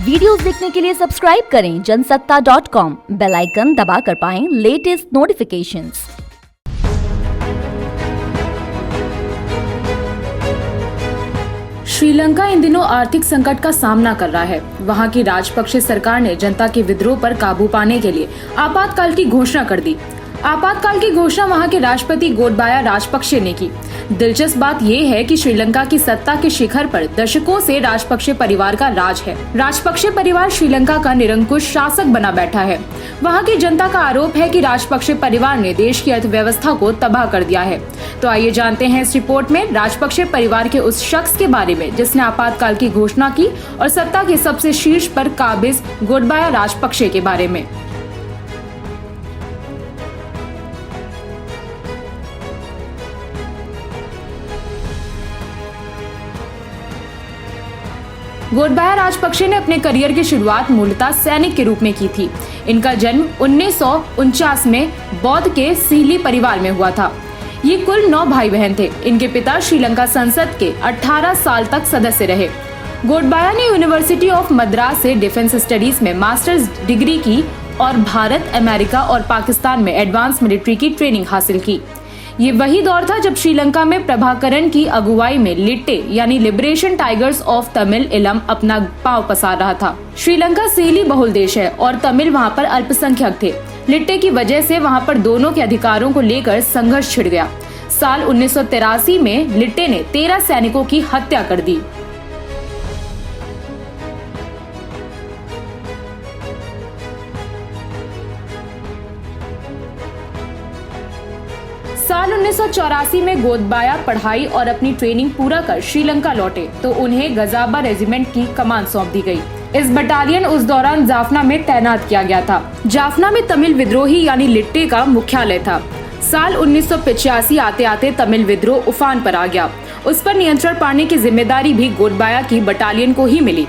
Videos देखने के लिए सब्सक्राइब करें जनसत्ता.com, बेल आइकन दबाकर पाएं लेटेस्ट नोटिफिकेशंस। श्रीलंका इन दिनों आर्थिक संकट का सामना कर रहा है। वहां की राजपक्षे सरकार ने जनता के विद्रोह पर काबू पाने के लिए आपातकाल की घोषणा कर दी। आपातकाल की घोषणा वहां के राष्ट्रपति गोटबाया राजपक्षे ने की। दिलचस्प बात यह है कि श्रीलंका की सत्ता के शिखर पर दशकों से राजपक्षे परिवार का राज है। राजपक्षे परिवार श्रीलंका का निरंकुश शासक बना बैठा है। वहां की जनता का आरोप है कि राजपक्षे परिवार ने देश की अर्थव्यवस्था को तबाह कर दिया है। तो आइए जानते हैं इस रिपोर्ट में राजपक्षे परिवार के उस शख्स के बारे में जिसने आपातकाल की घोषणा की और सत्ता के सबसे शीर्ष पर काबिज गोटबाया राजपक्षे के बारे में। गोटबाया राजपक्षे ने अपने करियर की शुरुआत मूलतः सैनिक के रूप में की थी। इनका जन्म 1949 में बौद्ध के सीली परिवार में हुआ था। ये कुल 9 भाई बहन थे। इनके पिता श्रीलंका संसद के 18 साल तक सदस्य रहे। गोटबाया ने यूनिवर्सिटी ऑफ मद्रास से डिफेंस स्टडीज में मास्टर्स डिग्री की और भारत, अमेरिका और पाकिस्तान में एडवांस मिलिट्री की ट्रेनिंग हासिल की। ये वही दौर था जब श्रीलंका में प्रभाकरण की अगुवाई में लिट्टे यानी लिबरेशन टाइगर्स ऑफ तमिल इलम अपना पांव पसार रहा था। श्रीलंका सीली बहुल देश है और तमिल वहां पर अल्पसंख्यक थे। लिट्टे की वजह से वहां पर दोनों के अधिकारों को लेकर संघर्ष छिड़ गया। साल 1983 में लिट्टे ने 13 सैनिकों की हत्या कर दी। साल 1984 में गोटबाया पढ़ाई और अपनी ट्रेनिंग पूरा कर श्रीलंका लौटे तो उन्हें गजाबा रेजिमेंट की कमान सौंप दी गई। इस बटालियन उस दौरान जाफना में तैनात किया गया था। जाफना में तमिल विद्रोही यानी लिट्टे का मुख्यालय था। साल 1985 आते आते तमिल विद्रोह उफान पर आ गया। उस पर नियंत्रण पाने की जिम्मेदारी भी गोटबाया की बटालियन को ही मिली।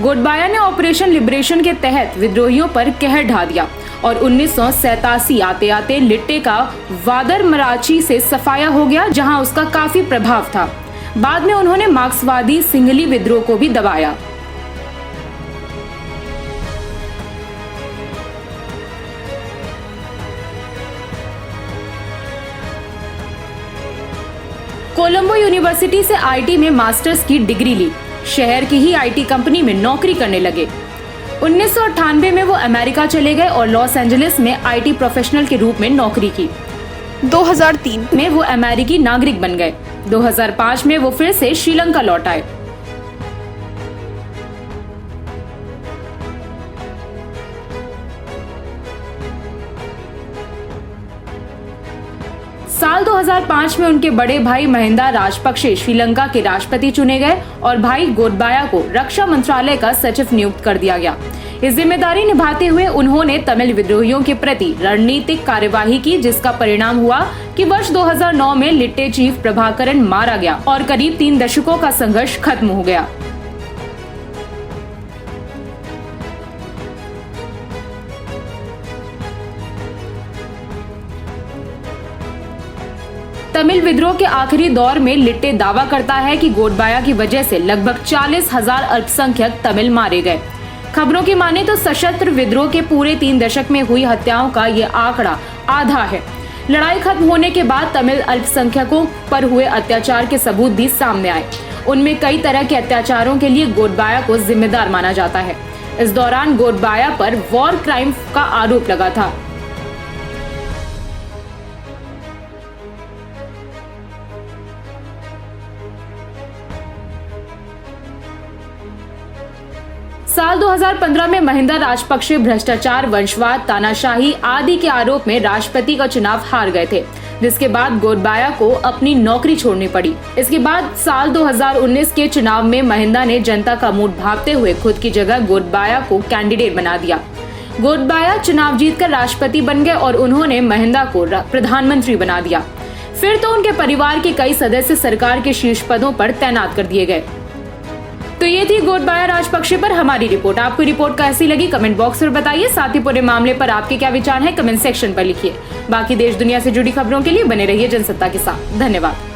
गोटबाया ने ऑपरेशन लिबरेशन के तहत विद्रोहियों पर कहर ढा दिया और 1987 आते आते लिट्टे का वादर मराची से सफाया हो गया, जहां उसका काफी प्रभाव था। बाद में उन्होंने मार्क्सवादी सिंगली विद्रोह को भी दबाया। कोलंबो यूनिवर्सिटी से आईटी में मास्टर्स की डिग्री ली। शहर की ही आईटी कंपनी में नौकरी करने लगे। 1998 में वो अमेरिका चले गए और लॉस एंजलिस में आईटी प्रोफेशनल के रूप में नौकरी की। 2003 में वो अमेरिकी नागरिक बन गए। 2005 में वो फिर से श्रीलंका लौट आए। साल 2005 में उनके बड़े भाई महिंदा राजपक्षे श्रीलंका के राष्ट्रपति चुने गए और भाई गोटबाया को रक्षा मंत्रालय का सचिव नियुक्त कर दिया गया। इस जिम्मेदारी निभाते हुए उन्होंने तमिल विद्रोहियों के प्रति रणनीतिक कार्यवाही की, जिसका परिणाम हुआ कि वर्ष 2009 में लिट्टे चीफ प्रभाकरण मारा गया और करीब 3 दशकों का संघर्ष खत्म हो गया। तमिल विद्रोह के आखिरी दौर में लिट्टे दावा करता है कि गोटबाया की वजह से लगभग 40,000 अल्पसंख्यक तमिल मारे गए। खबरों की माने तो सशस्त्र विद्रोह के पूरे 3 दशक में हुई हत्याओं का ये आंकड़ा आधा है। लड़ाई खत्म होने के बाद तमिल अल्पसंख्यकों पर हुए अत्याचार के सबूत भी सामने आए। उनमें कई तरह के अत्याचारों के लिए गोटबाया को जिम्मेदार माना जाता है। इस दौरान गोटबाया पर वॉर क्राइम का आरोप लगा था। साल 2015 में महिंदा राजपक्षे भ्रष्टाचार, वंशवाद, तानाशाही आदि के आरोप में राष्ट्रपति का चुनाव हार गए थे, जिसके बाद गोटबाया को अपनी नौकरी छोड़नी पड़ी। इसके बाद साल 2019 के चुनाव में महिंदा ने जनता का मूड भांपते हुए खुद की जगह गोटबाया को कैंडिडेट बना दिया। गोटबाया चुनाव जीतकर राष्ट्रपति बन गए और उन्होंने महिंदा को प्रधानमंत्री बना दिया। फिर तो उनके परिवार के कई सदस्य सरकार के शीर्ष पदों पर तैनात कर दिए गए। तो ये थी गोटबाया राजपक्षे पर हमारी रिपोर्ट। आपको रिपोर्ट कैसी लगी कमेंट बॉक्स में बताइए। साथ ही पूरे मामले पर आपके क्या विचार हैं कमेंट सेक्शन पर लिखिए। बाकी देश दुनिया से जुड़ी खबरों के लिए बने रहिए जनसत्ता के साथ। धन्यवाद।